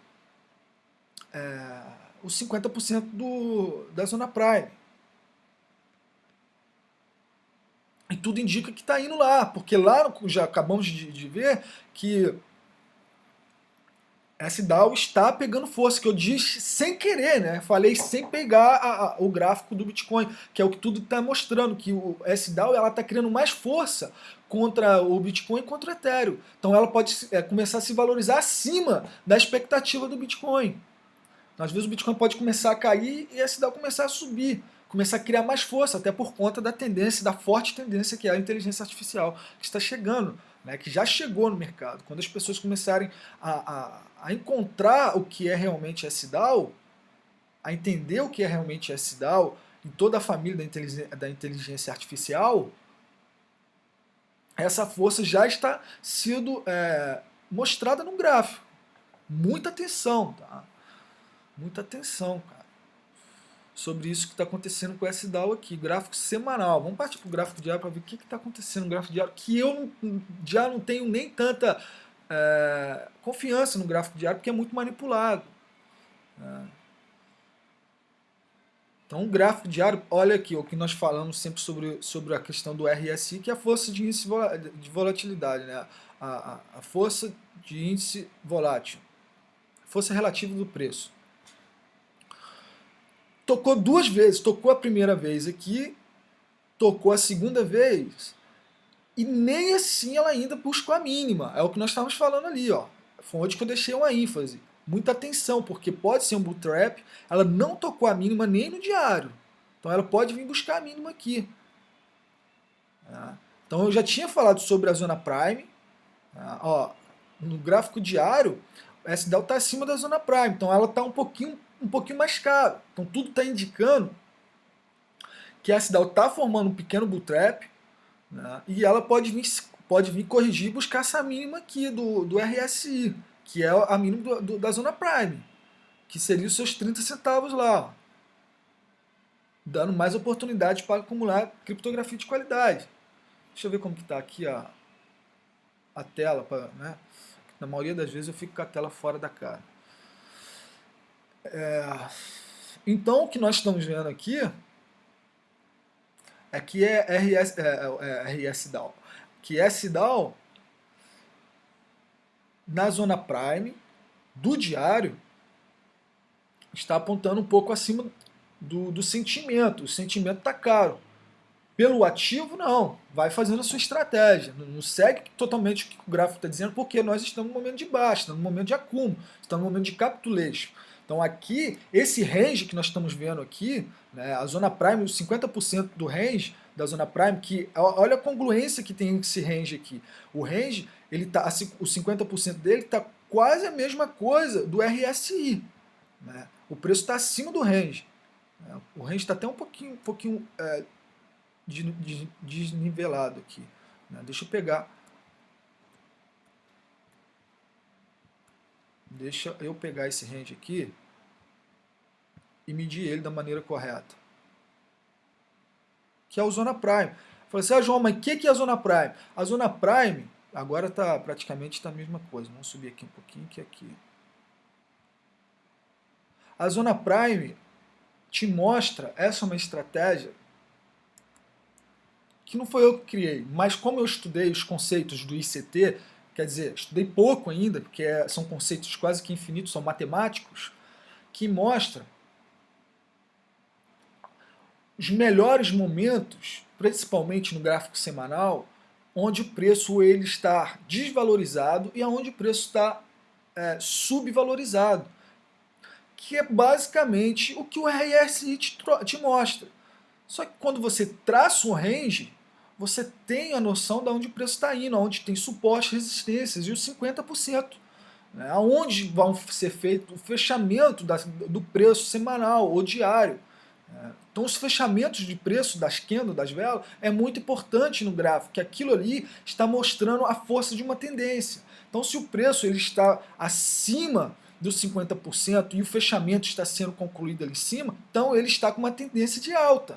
os 50% da zona Prime. E tudo indica que está indo lá, porque lá já acabamos de ver que essa DAO está pegando força, que eu disse sem querer, né? Falei sem pegar o gráfico do Bitcoin, que é o que tudo está mostrando, que o SDAO ela está criando mais força contra o Bitcoin e contra o Ethereum. Então ela pode começar a se valorizar acima da expectativa do Bitcoin. Às vezes o Bitcoin pode começar a cair e a SDAO começar a subir, começar a criar mais força, até por conta da tendência, da forte tendência que é a inteligência artificial, que está chegando, né, que já chegou no mercado. Quando as pessoas começarem a encontrar o que é realmente SDAO, a entender o que é realmente SDAO em toda a família da inteligência artificial, essa força já está sendo mostrada no gráfico. Muita atenção, tá? Muita atenção, cara, sobre isso que está acontecendo com o SDAO aqui, gráfico semanal. Vamos partir para o gráfico diário para ver o que está acontecendo no gráfico diário, que eu já não tenho nem tanta confiança no gráfico diário, porque é muito manipulado. Né? Então, o gráfico diário, olha aqui, o que nós falamos sempre sobre a questão do RSI, que é a força de índice de volatilidade, né? A força de índice volátil, força relativa do preço. Tocou duas vezes, tocou a primeira vez aqui, tocou a segunda vez, e nem assim ela ainda buscou a mínima. É o que nós estávamos falando ali, ó. Foi onde que eu deixei uma ênfase. Muita atenção, porque pode ser um bull trap, ela não tocou a mínima nem no diário. Então ela pode vir buscar a mínima aqui. Tá? Então eu já tinha falado sobre a zona Prime. Tá? Ó, no gráfico diário, o SDAO está acima da zona Prime, então ela está um pouquinho mais cara. Então tudo está indicando que a SDAO está formando um pequeno bull trap, né, e ela pode vir corrigir e buscar essa mínima aqui do RSI, que é a mínima da zona Prime, que seria os seus 30 centavos lá, ó, dando mais oportunidade para acumular criptografia de qualidade. Deixa eu ver como que está aqui a tela, né? Na maioria das vezes eu fico com a tela fora da cara. Então o que nós estamos vendo aqui é que RSDAO, que SDAO na zona Prime do diário está apontando um pouco acima do sentimento. O sentimento está caro. Pelo ativo, não. Vai fazendo a sua estratégia. Não segue totalmente o que o gráfico está dizendo, porque nós estamos no momento de baixa, estamos no momento de acúmulo, estamos no momento de capitulation. Então aqui, esse range que nós estamos vendo aqui, né, a zona Prime, os 50% do range da zona Prime, que olha a congruência que tem esse range aqui. O range, ele tá, o 50% dele está quase a mesma coisa do RSI. Né? O preço está acima do range. Né? O range está até um pouquinho desnivelado aqui. Né? Deixa eu pegar. Deixa eu pegar esse range aqui e medir ele da maneira correta. Que é o Zona Prime. Falei assim, João, mas o que é a Zona Prime? A Zona Prime, agora está praticamente a mesma coisa. Vamos subir aqui um pouquinho, que aqui. A Zona Prime te mostra, essa é uma estratégia que não foi eu que criei, mas como eu estudei os conceitos do ICT, quer dizer, estudei pouco ainda, porque são conceitos quase que infinitos, são matemáticos, que mostra os melhores momentos, principalmente no gráfico semanal, onde o preço ele está desvalorizado e onde o preço está subvalorizado, que é basicamente o que o RSI te mostra. Só que quando você traça um range, você tem a noção de onde o preço está indo, onde tem suporte, resistências e os 50%. Né? Aonde vão ser feito o fechamento do preço semanal ou diário. Então os fechamentos de preço das candles, das velas, é muito importante no gráfico, que aquilo ali está mostrando a força de uma tendência. Então se o preço ele está acima dos 50% e o fechamento está sendo concluído ali em cima, então ele está com uma tendência de alta.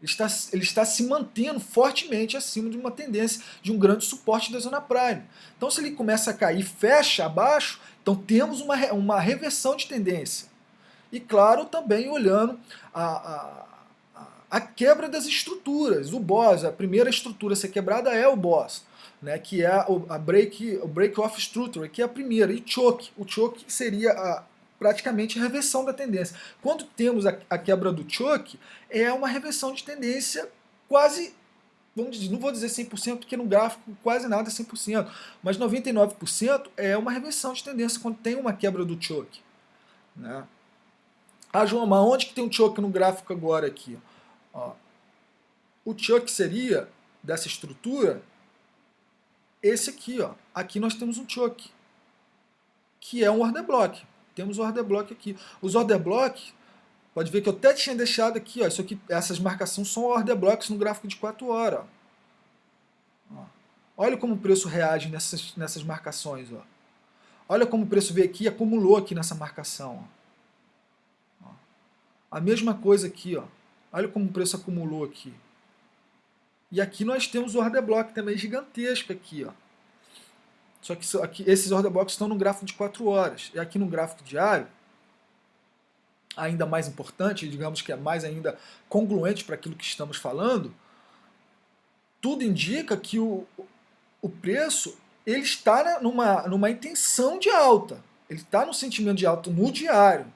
Ele está se mantendo fortemente acima de uma tendência de um grande suporte da zona prime. Então se ele começa a cair e fecha abaixo, então temos uma reversão de tendência. E claro, também olhando a quebra das estruturas. O boss, a primeira estrutura a ser quebrada é o boss, né, que é o break-off structure, que é a primeira. E o choke seria praticamente a reversão da tendência. Quando temos a quebra do choke, é uma reversão de tendência quase, não vou dizer 100%, porque no gráfico quase nada é 100%, mas 99% é uma reversão de tendência quando tem uma quebra do choke. Né? Ah, João, mas onde que tem um choke no gráfico agora aqui? Ó, o choke seria, dessa estrutura, esse aqui. Ó. Aqui nós temos um choke, que é um order block. Temos o order block aqui. Os order block, pode ver que eu até tinha deixado aqui, ó, isso aqui, essas marcações são order blocks no gráfico de 4 horas. Ó. Olha como o preço reage nessas marcações. Ó. Olha como o preço veio aqui e acumulou aqui nessa marcação. Ó. A mesma coisa aqui. Ó. Olha como o preço acumulou aqui. E aqui nós temos o order block também gigantesco aqui. Ó. Só que aqui, esses order blocks estão no gráfico de 4 horas. E aqui no gráfico diário, ainda mais importante, digamos que é mais ainda congruente para aquilo que estamos falando, tudo indica que o preço ele está numa intenção de alta. Ele está no sentimento de alta no diário.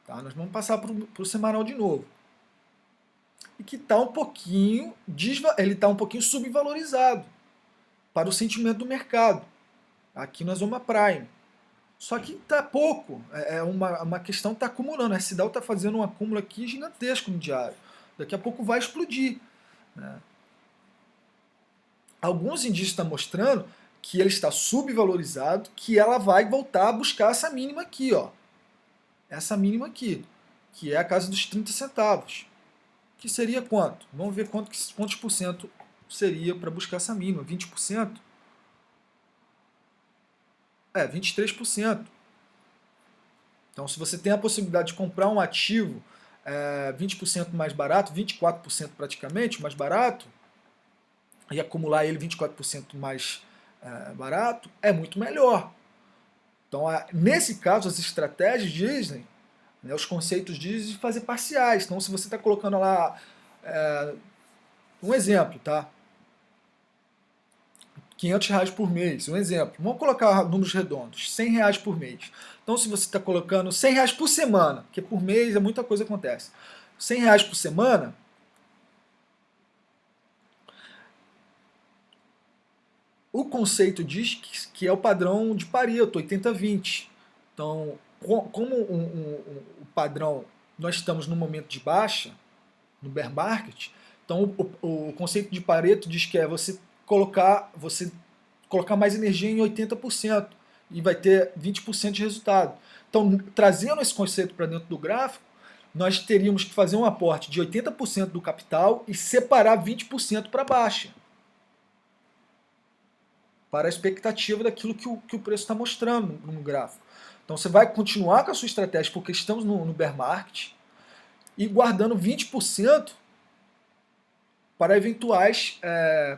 Tá? Nós vamos passar para o semanal de novo. E que está um pouquinho subvalorizado para o sentimento do mercado. Aqui na zona prime. Só que está pouco. É uma questão que está acumulando. A SDAO está fazendo um acúmulo aqui gigantesco no diário. Daqui a pouco vai explodir. Né? Alguns indícios estão mostrando que ele está subvalorizado, que ela vai voltar a buscar essa mínima aqui. Ó. Essa mínima aqui. Que é a casa dos 30 centavos. Que seria quanto? Vamos ver quantos por cento seria para buscar essa mínima. 20%? 23%. Então, se você tem a possibilidade de comprar um ativo 20% mais barato, 24% praticamente mais barato, e acumular ele 24% mais barato, é muito melhor. Então, nesse caso, as estratégias dizem, né, os conceitos dizem fazer parciais. Então, se você está colocando lá, um exemplo, tá? R$500 por mês, um exemplo. Vamos colocar números redondos, R$100 por mês. Então, se você está colocando R$100 por semana, porque por mês muita coisa acontece, R$100 por semana, o conceito diz que é o padrão de Pareto, 80-20. Então, como o padrão, nós estamos no momento de baixa, no bear market, então o conceito de Pareto diz que é você colocar mais energia em 80% e vai ter 20% de resultado. Então, trazendo esse conceito para dentro do gráfico, nós teríamos que fazer um aporte de 80% do capital e separar 20% para baixa, para a expectativa daquilo que o preço está mostrando no gráfico. Então você vai continuar com a sua estratégia, porque estamos no bear market, e guardando 20% para eventuais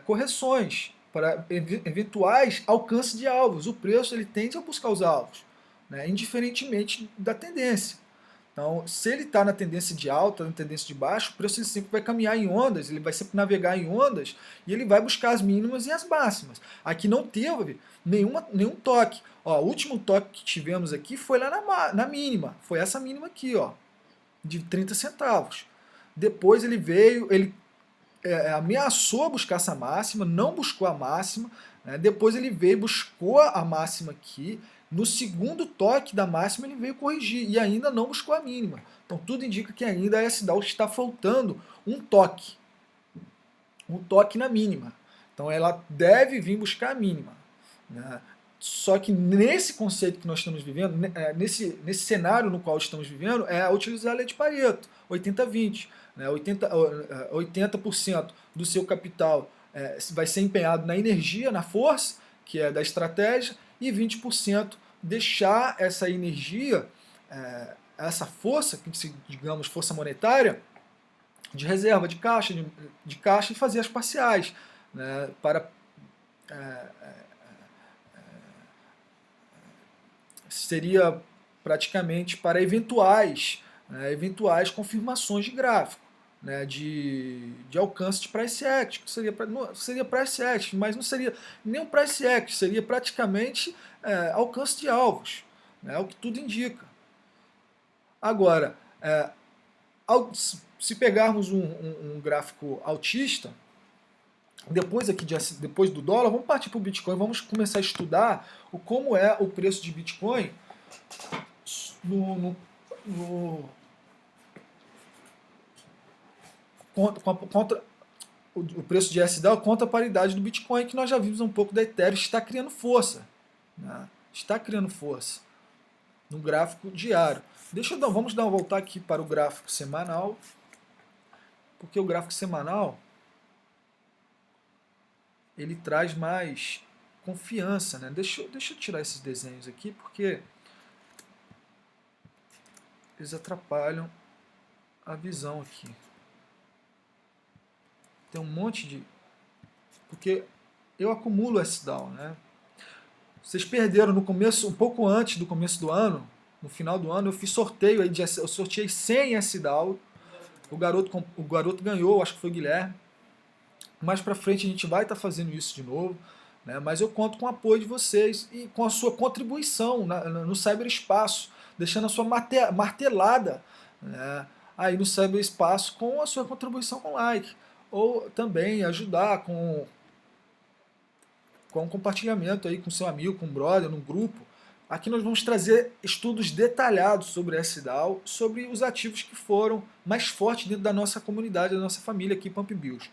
correções, para eventuais alcances de alvos. O preço ele tende a buscar os alvos, né, indiferentemente da tendência. Então, se ele está na tendência de alta, na tendência de baixo, o preço ele sempre vai caminhar em ondas, ele vai sempre navegar em ondas e ele vai buscar as mínimas e as máximas. Aqui não teve nenhum toque. Ó, o último toque que tivemos aqui foi lá na mínima, foi essa mínima aqui, ó, de 30 centavos. Depois ele veio, ele ameaçou buscar essa máxima, não buscou a máxima, né? Depois ele veio, buscou a máxima aqui, No segundo toque da máxima ele veio corrigir e ainda não buscou a mínima. Então tudo indica que ainda a S-Dow está faltando um toque na mínima. Então ela deve vir buscar a mínima, né? Só que nesse conceito que nós estamos vivendo, nesse cenário no qual estamos vivendo, é utilizar a lei de Pareto, 80-20. Né? 80% do seu capital vai ser empenhado na energia, na força, que é da estratégia, e 20% deixar essa energia, essa força, digamos, força monetária, de reserva, de caixa e fazer as parciais, né, para seria praticamente para eventuais confirmações de gráfico, né, de alcance de price action, que seria price action, mas não seria nem um price action, seria praticamente alcance de alvos, né, o que tudo indica. Agora, se pegarmos um gráfico altista, depois do dólar, vamos partir para o Bitcoin, vamos começar a estudar como é o preço de Bitcoin contra o preço de S-Dow contra a paridade do Bitcoin, que nós já vimos um pouco da Ethereum, está criando força. Né? Está criando força no gráfico diário. Vamos dar uma volta aqui para o gráfico semanal, porque o gráfico semanal ele traz mais confiança, né? Deixa eu tirar esses desenhos aqui, porque eles atrapalham a visão aqui. Tem um monte de... Porque eu acumulo S-Dow, né? Vocês perderam no começo, um pouco antes do começo do ano, no final do ano, eu fiz sorteio aí, eu sorteei 100 S-Dow. O garoto ganhou, acho que foi o Guilherme. Mais pra frente a gente vai estar fazendo isso de novo, né? Mas eu conto com o apoio de vocês e com a sua contribuição no cyberespaço, deixando a sua martelada, né, aí no cyberespaço com a sua contribuição com like, ou também ajudar com compartilhamento aí com seu amigo, com um brother, num grupo. Aqui nós vamos trazer estudos detalhados sobre S-Dow, sobre os ativos que foram mais fortes dentro da nossa comunidade, da nossa família aqui em Pump Bills.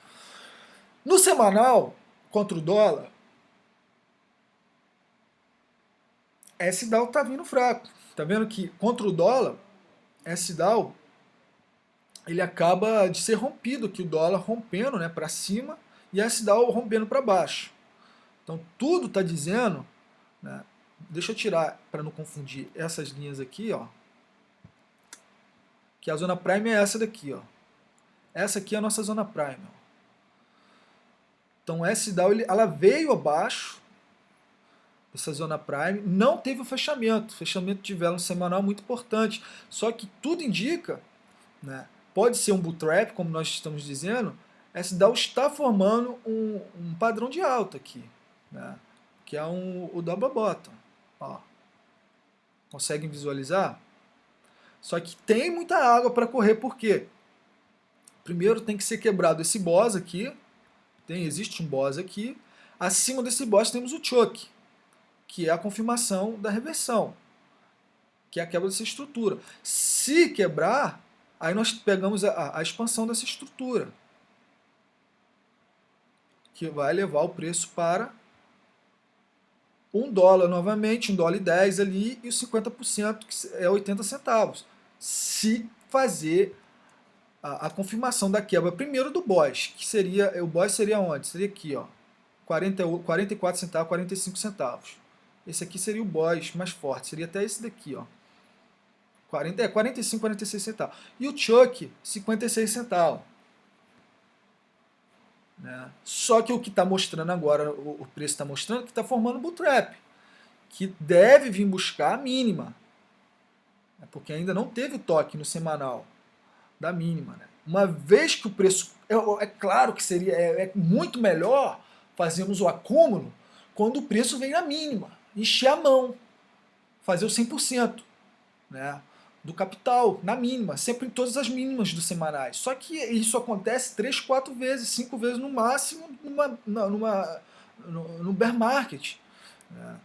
No semanal, contra o dólar, S-Dow está vindo fraco. Tá vendo que contra o dólar, S-Dow ele acaba de ser rompido, aqui o dólar rompendo, né, para cima e S-Dow rompendo para baixo. Então tudo está dizendo, né, deixa eu tirar para não confundir essas linhas aqui, ó, que a zona prime é essa daqui, ó. Essa aqui é a nossa zona prime. Ó. Então S-Dow ela veio abaixo essa zona prime, não teve o fechamento de vela semanal muito importante, só que tudo indica, né, pode ser um bull trap, como nós estamos dizendo, S-Dow está formando um padrão de alta aqui, né, que é o double bottom. Ó. Conseguem visualizar? Só que tem muita água para correr, por quê? Primeiro tem que ser quebrado esse boss aqui, existe um boss aqui, acima desse boss temos o choke, que é a confirmação da reversão, que é a quebra dessa estrutura. Se quebrar, aí nós pegamos a expansão dessa estrutura, que vai levar o preço para $1 novamente, $1,10 ali, e os 50% que é 80 centavos. Se fazer a confirmação da quebra primeiro do BOS, que seria, o BOS seria onde? Seria aqui, ó, 44 centavos, 45 centavos. Esse aqui seria o BOS mais forte, seria até esse daqui, ó. 45, 46 centavos. E o choke, 56 centavos. Né? Só que o que está mostrando agora, o preço está mostrando que está formando bull trap, que deve vir buscar a mínima, né? Porque ainda não teve o toque no semanal da mínima. Né? Uma vez que o preço... É claro que seria muito melhor fazermos o acúmulo quando o preço vem na mínima, encher a mão, fazer o 100%, né, do capital, na mínima, sempre em todas as mínimas dos semanais. Só que isso acontece 3, 4 vezes, 5 vezes no máximo no bear market. Né?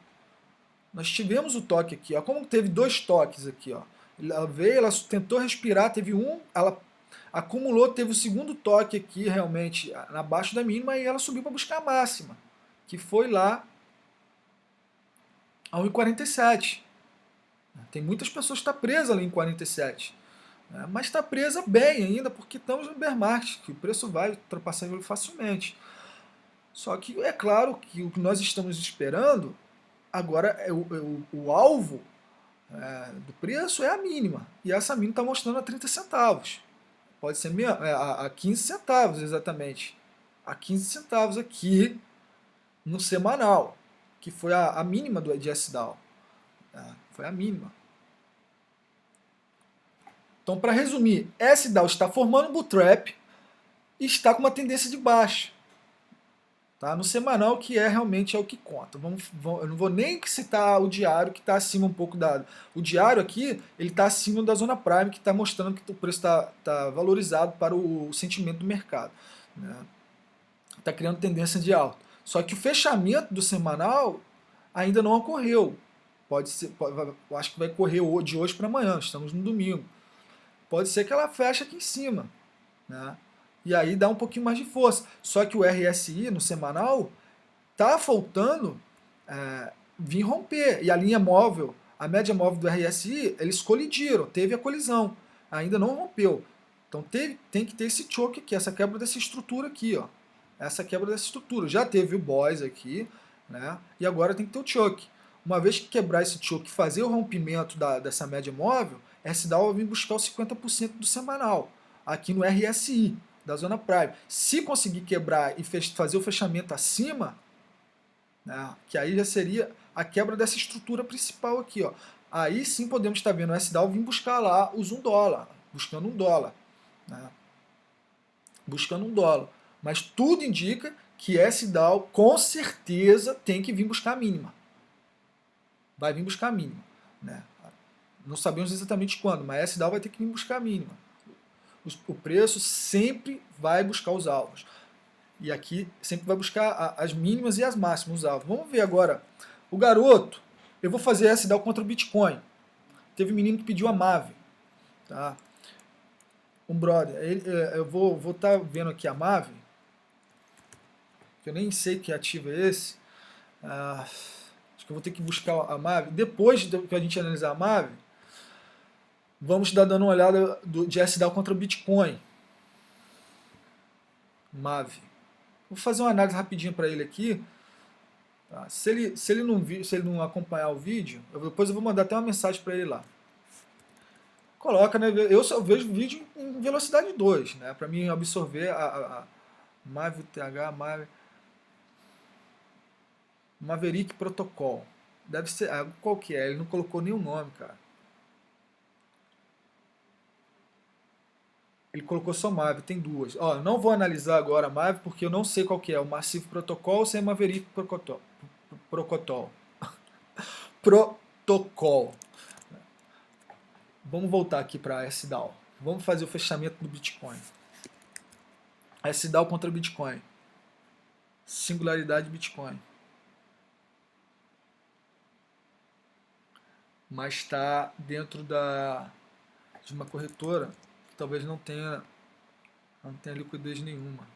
Nós tivemos o toque aqui, ó. Como teve dois toques aqui, ó. Ela veio, ela tentou respirar, teve um, ela acumulou, teve o segundo toque aqui, realmente, abaixo da mínima, e ela subiu para buscar a máxima, que foi lá a 1,47. Tem muitas pessoas que estão presas ali em 47. Mas está presa bem ainda, porque estamos no bear market, que o preço vai ultrapassar ele facilmente. Só que é claro que o que nós estamos esperando agora é o alvo do preço é a mínima. E essa mínima está mostrando a 30 centavos. Pode ser a 15 centavos, exatamente. A 15 centavos aqui no semanal, que foi a mínima de S-Dow. Foi a mínima. Então, para resumir, S-Dow está formando um bull trap e está com uma tendência de baixa. Tá? No semanal, que realmente é o que conta. Eu não vou nem citar o diário, que está acima um pouco da... O diário aqui, ele está acima da zona prime, que está mostrando que o preço está valorizado para o sentimento do mercado. Está criando tendência de alta. Só que o fechamento do semanal ainda não ocorreu. Pode ser, eu acho que vai correr de hoje para amanhã, estamos no domingo. Pode ser que ela feche aqui em cima, né? E aí dá um pouquinho mais de força. Só que o RSI no semanal tá faltando vir romper. E a linha móvel, a média móvel do RSI, eles colidiram, teve a colisão. Ainda não rompeu. Então tem que ter esse choke aqui, essa quebra dessa estrutura aqui, ó. Essa quebra dessa estrutura. Já teve o boys aqui, né? E agora tem que ter o choke. Uma vez que quebrar esse choke, fazer o rompimento dessa média móvel, S-Dow vai vir buscar os 50% do semanal, aqui no RSI, da zona prime. Se conseguir quebrar e fazer o fechamento acima, né, que aí já seria a quebra dessa estrutura principal aqui, ó. Aí sim podemos estar vendo o S-Dow vir buscar lá os $1, buscando $1. Né, buscando $1. Mas tudo indica que S-Dow com certeza tem que vir buscar a mínima. Vai vir buscar a mínima. Né? Não sabemos exatamente quando, mas a S-Dow vai ter que vir buscar a mínima. O preço sempre vai buscar os alvos. E aqui sempre vai buscar as mínimas e as máximas, os alvos. Vamos ver agora. O garoto, eu vou fazer S-Dow contra o Bitcoin. Teve um menino que pediu a MAV. Tá? Um brother. Eu vou estar vendo aqui a MAV. Que eu nem sei que ativo é esse. Acho que eu vou ter que buscar a MAV. Depois que a gente analisar a MAV, vamos estar dando uma olhada de S-Dow contra o Bitcoin. MAV. Vou fazer uma análise rapidinho para ele aqui. Tá? Se ele não acompanhar o vídeo, depois eu vou mandar até uma mensagem para ele lá. Coloca, né? Eu só vejo vídeo em velocidade 2, né? Para mim absorver a MAV TH, Maverick Protocol. Deve ser. Qual que é? Ele não colocou nenhum nome, cara. Ele colocou só MAV, tem duas. Ó, não vou analisar agora a MAV porque eu não sei qual que é. O Massive Protocol ou se é Maverick Protocol. Protocol. Vamos voltar aqui para S-Dow. Vamos fazer o fechamento do Bitcoin. S-Dow contra Bitcoin. Singularidade Bitcoin. Mas está dentro de uma corretora que talvez não tenha liquidez nenhuma.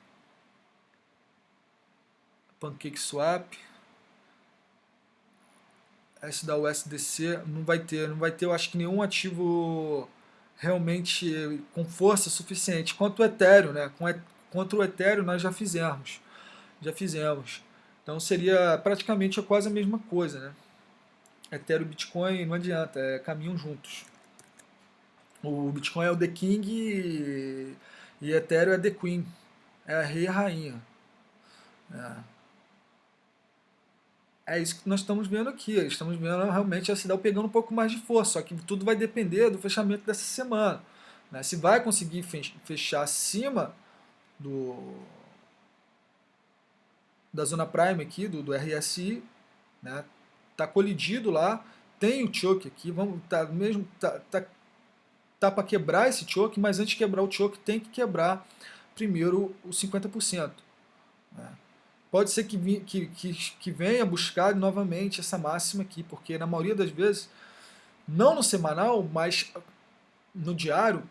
PancakeSwap, S-Dow USDC não vai ter, eu acho que nenhum ativo realmente com força suficiente. Quanto o Ethereum, né? Contra o Ethereum nós já fizemos. Então seria praticamente quase a mesma coisa, né? Ethereum e Bitcoin não adianta, caminham juntos. O Bitcoin é o The King e Ethereum é The Queen. É a rei e a rainha. É isso que nós estamos vendo aqui. Estamos vendo realmente a S-Dow pegando um pouco mais de força. Só que tudo vai depender do fechamento dessa semana. Né? Se vai conseguir fechar acima da zona prime aqui, do RSI, né? Tá colidido lá, tem o choke aqui, tá para quebrar esse choke, mas antes de quebrar o choke tem que quebrar primeiro os 50%. Né? pode ser que venha buscar novamente essa máxima aqui, porque na maioria das vezes, não no semanal, mas no diário,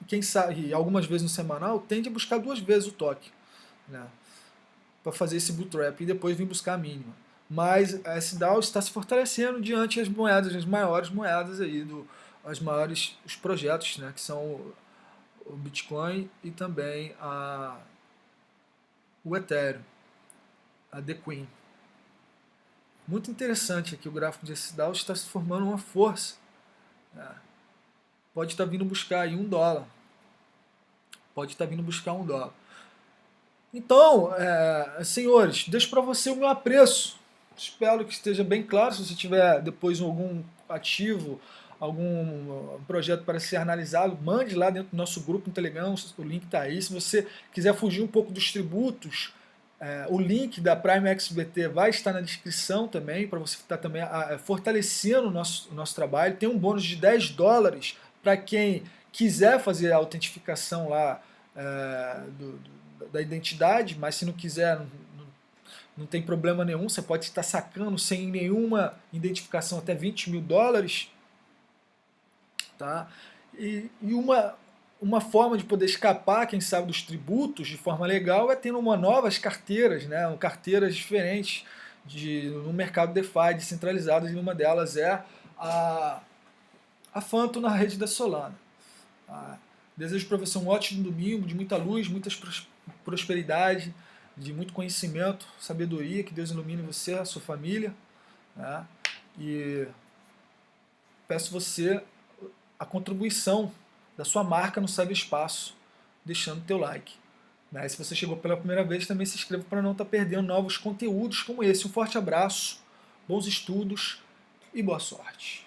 quem sabe, e algumas vezes no semanal, tende a buscar 2 vezes o toque, né, para fazer esse bull trap e depois vir buscar a mínima. Mas a S-Dow está se fortalecendo diante das moedas, as maiores moedas aí, os projetos, né, que são o Bitcoin e também o Ethereum, a The Queen. Muito interessante aqui o gráfico de S-Dow está se formando uma força. Pode estar vindo buscar aí $1. Pode estar vindo buscar $1. Então, senhores, deixo para você o meu apreço. Espero que esteja bem claro. Se você tiver depois algum ativo, algum projeto para ser analisado, mande lá dentro do nosso grupo no Telegram, o link está aí. Se você quiser fugir um pouco dos tributos, o link da Prime XBT vai estar na descrição também, para você estar também fortalecendo o nosso trabalho. Tem um bônus de $10 para quem quiser fazer a autentificação lá da identidade, mas se não quiser, não tem problema nenhum, você pode estar sacando sem nenhuma identificação até $20 mil. Tá? E uma forma de poder escapar, quem sabe, dos tributos de forma legal é tendo novas carteiras, né? Carteiras diferentes no mercado DeFi descentralizadas, e uma delas é a Phantom na rede da Solana. Desejo para você um ótimo domingo, de muita luz, muita prosperidade, de muito conhecimento, sabedoria, que Deus ilumine você, a sua família, né? E peço você a contribuição da sua marca no Cyberespaço, deixando teu like. Né? Se você chegou pela primeira vez, também se inscreva para não estar perdendo novos conteúdos como esse. Um forte abraço, bons estudos e boa sorte.